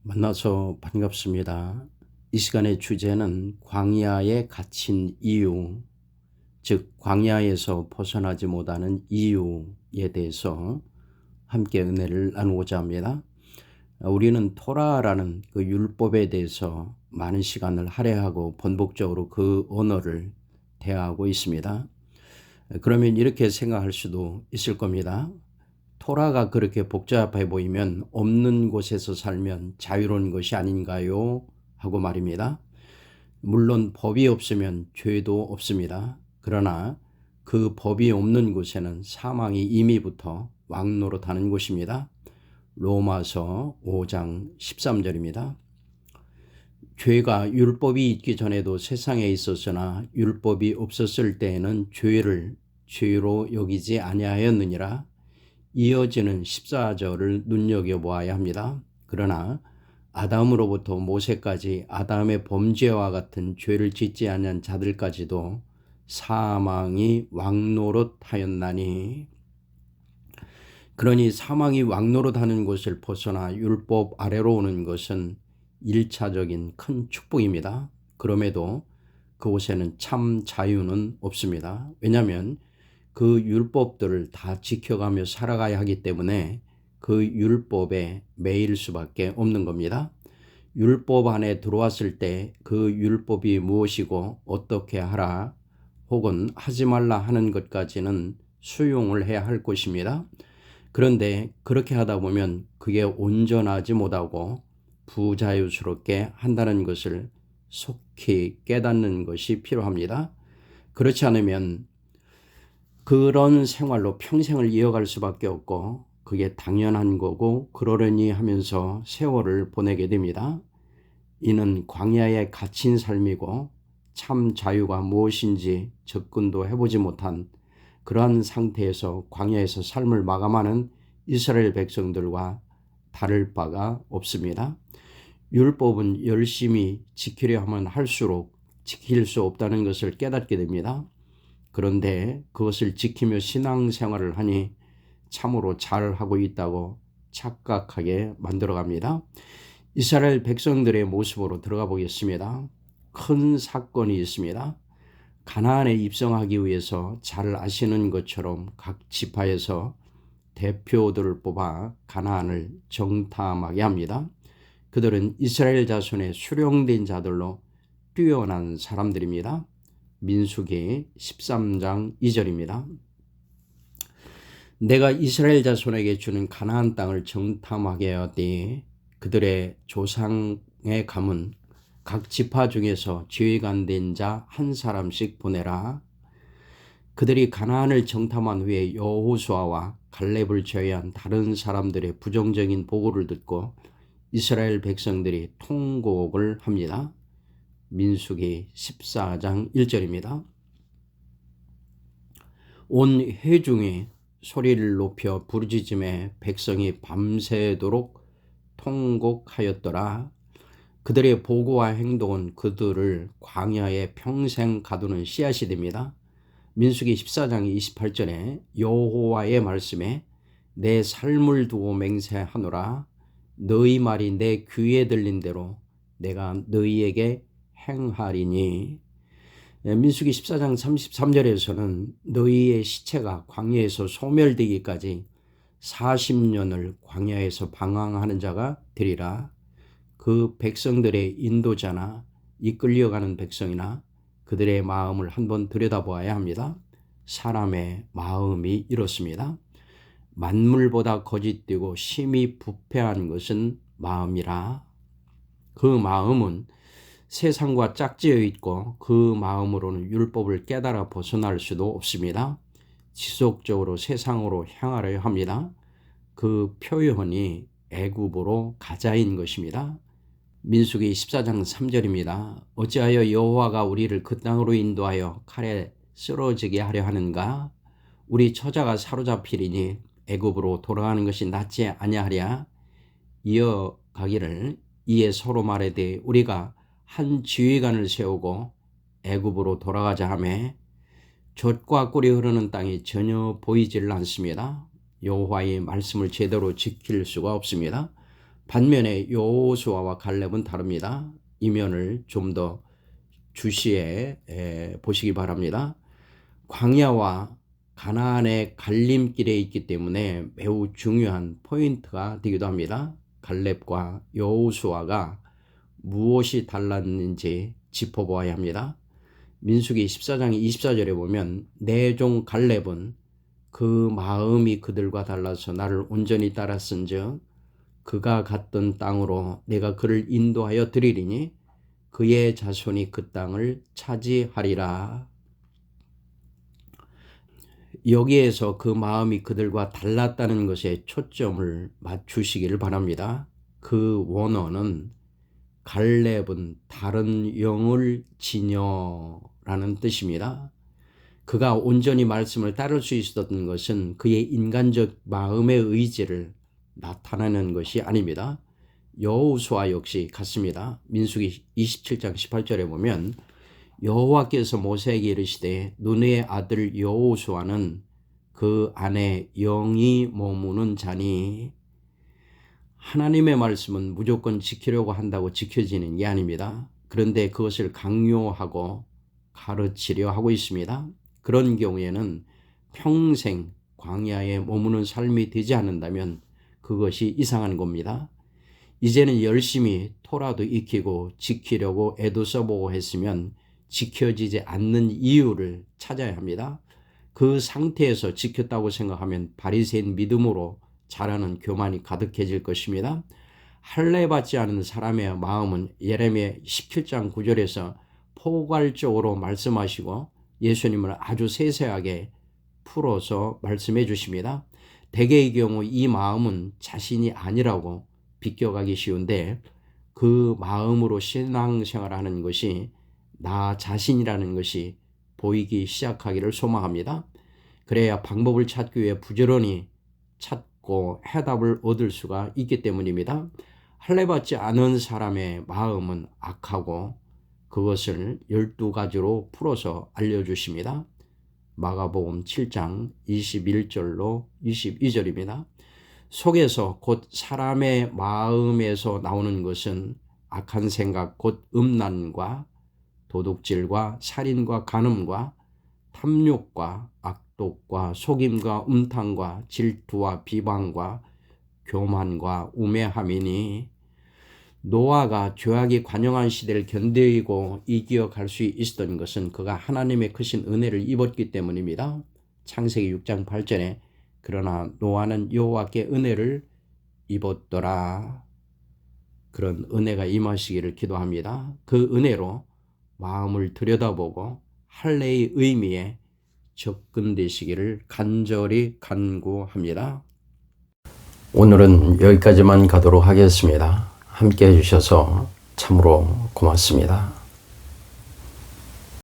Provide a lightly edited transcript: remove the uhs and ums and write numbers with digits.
만나서 반갑습니다. 이 시간의 주제는 광야에 갇힌 이유, 즉 광야에서 벗어나지 못하는 이유에 대해서 함께 은혜를 나누고자 합니다. 우리는 토라라는 그 율법에 대해서 많은 시간을 할애하고 번복적으로 그 언어를 대하고 있습니다. 그러면 이렇게 생각할 수도 있을 겁니다. 토라가 그렇게 복잡해 보이면 없는 곳에서 살면 자유로운 것이 아닌가요? 하고 말입니다. 물론 법이 없으면 죄도 없습니다. 그러나 그 법이 없는 곳에는 사망이 이미부터 왕노릇하는 곳입니다. 로마서 5장 13절입니다. 죄가 율법이 있기 전에도 세상에 있었으나 율법이 없었을 때에는 죄를 죄로 여기지 아니하였느니라. 이어지는 14절을 눈여겨보아야 합니다. 그러나 아담으로부터 모세까지 아담의 범죄와 같은 죄를 짓지 않은 자들까지도 사망이 왕노릇하였나니, 그러니 사망이 왕노릇하는 것을 벗어나 율법 아래로 오는 것은 1차적인 큰 축복입니다. 그럼에도 그곳에는 참 자유는 없습니다. 왜냐하면 그 율법들을 다 지켜가며 살아가야 하기 때문에 그 율법에 매일 수밖에 없는 겁니다. 율법 안에 들어왔을 때 그 율법이 무엇이고 어떻게 하라 혹은 하지 말라 하는 것까지는 수용을 해야 할 것입니다. 그런데 그렇게 하다 보면 그게 온전하지 못하고 부자유스럽게 한다는 것을 속히 깨닫는 것이 필요합니다. 그렇지 않으면 그런 생활로 평생을 이어갈 수밖에 없고 그게 당연한 거고 그러려니 하면서 세월을 보내게 됩니다. 이는 광야에 갇힌 삶이고 참 자유가 무엇인지 접근도 해보지 못한 그러한 상태에서 광야에서 삶을 마감하는 이스라엘 백성들과 다를 바가 없습니다. 율법은 열심히 지키려 하면 할수록 지킬 수 없다는 것을 깨닫게 됩니다. 그런데 그것을 지키며 신앙생활을 하니 참으로 잘하고 있다고 착각하게 만들어갑니다. 이스라엘 백성들의 모습으로 들어가 보겠습니다. 큰 사건이 있습니다. 가나안에 입성하기 위해서 잘 아시는 것처럼 각 지파에서 대표들을 뽑아 가나안을 정탐하게 합니다. 그들은 이스라엘 자손의 수령된 자들로 뛰어난 사람들입니다. 민수기 13장 2절입니다. 내가 이스라엘 자손에게 주는 가나안 땅을 정탐하게 하되 그들의 조상의 감은 각 지파 중에서 지휘관 된 자 한 사람씩 보내라. 그들이 가나안을 정탐한 후에 여호수아와 갈렙을 제외한 다른 사람들의 부정적인 보고를 듣고 이스라엘 백성들이 통곡을 합니다. 민수기 14장 1절입니다. 온 회중이 소리를 높여 부르짖음에 백성이 밤새도록 통곡하였더라. 그들의 보고와 행동은 그들을 광야에 평생 가두는 씨앗이 됩니다. 민수기 14장 28절에 여호와의 말씀에 내 삶을 두고 맹세하노라. 너희 말이 내 귀에 들린 대로 내가 너희에게 행하리니. 민수기 14장 33절에서는 너희의 시체가 광야에서 소멸되기까지 40년을 광야에서 방황하는 자가 되리라. 그 백성들의 인도자나 이끌려가는 백성이나 그들의 마음을 한번 들여다보아야 합니다. 사람의 마음이 이렇습니다. 만물보다 거짓되고 심히 부패한 것은 마음이라. 그 마음은 세상과 짝지어 있고 그 마음으로는 율법을 깨달아 벗어날 수도 없습니다. 지속적으로 세상으로 향하려 합니다. 그 표현이 애굽으로 가자인 것입니다. 민수기 14장 3절입니다. 어찌하여 여호와가 우리를 그 땅으로 인도하여 칼에 쓰러지게 하려 하는가? 우리 처자가 사로잡히리니 애굽으로 돌아가는 것이 낫지 아니하랴? 이어가기를 이에 서로 말하되 우리가 한 지휘관을 세우고 애굽으로 돌아가자 하매 젖과 꿀이 흐르는 땅이 전혀 보이질 않습니다. 여호와의 말씀을 제대로 지킬 수가 없습니다. 반면에 여호수아와 갈렙은 다릅니다. 이면을 좀 더 주시해 보시기 바랍니다. 광야와 가나안의 갈림길에 있기 때문에 매우 중요한 포인트가 되기도 합니다. 갈렙과 여호수아가 무엇이 달랐는지 짚어보아야 합니다. 민수기 14장 24절에 보면 내 종 갈렙은 그 마음이 그들과 달라서 나를 온전히 따랐은즉 그가 갔던 땅으로 내가 그를 인도하여 드리리니 그의 자손이 그 땅을 차지하리라. 여기에서 그 마음이 그들과 달랐다는 것에 초점을 맞추시기를 바랍니다. 그 원어는 갈렙은 다른 영을 지녀라는 뜻입니다. 그가 온전히 말씀을 따를 수 있었던 것은 그의 인간적 마음의 의지를 나타내는 것이 아닙니다. 여호수아 역시 같습니다. 민수기 27장 18절에 보면 여호와께서 모세에게 이르시되 눈의 아들 여호수아는 그 안에 영이 머무는 자니 하나님의 말씀은 무조건 지키려고 한다고 지켜지는 게 아닙니다. 그런데 그것을 강요하고 가르치려 하고 있습니다. 그런 경우에는 평생 광야에 머무는 삶이 되지 않는다면 그것이 이상한 겁니다. 이제는 열심히 토라도 익히고 지키려고 애도 써보고 했으면 지켜지지 않는 이유를 찾아야 합니다. 그 상태에서 지켰다고 생각하면 바리새인 믿음으로 자라는 교만이 가득해질 것입니다. 할례 받지 않은 사람의 마음은 예레미야 17장 9절에서 포괄적으로 말씀하시고 예수님을 아주 세세하게 풀어서 말씀해 주십니다. 대개의 경우 이 마음은 자신이 아니라고 비껴가기 쉬운데 그 마음으로 신앙생활하는 것이 나 자신이라는 것이 보이기 시작하기를 소망합니다. 그래야 방법을 찾기 위해 부지런히 찾고 해답을 얻을 수가 있기 때문입니다. 할례 받지 않은 사람의 마음은 악하고 그것을 12가지로 풀어서 알려주십니다. 마가복음 7장 21절로 22절입니다. 속에서 곧 사람의 마음에서 나오는 것은 악한 생각 곧 음란과 도둑질과 살인과 간음과 탐욕과 악독과 속임과 음탕과 질투와 비방과 교만과 우매함이니 노아가 죄악이 관영한 시대를 견디고 이겨갈 수 있었던 것은 그가 하나님의 크신 은혜를 입었기 때문입니다. 창세기 6장 8절에 그러나 노아는 여호와께 은혜를 입었더라. 그런 은혜가 임하시기를 기도합니다. 그 은혜로 마음을 들여다보고 할례의 의미에 접근되시기를 간절히 간구합니다. 오늘은 여기까지만 가도록 하겠습니다. 함께 해주셔서 참으로 고맙습니다.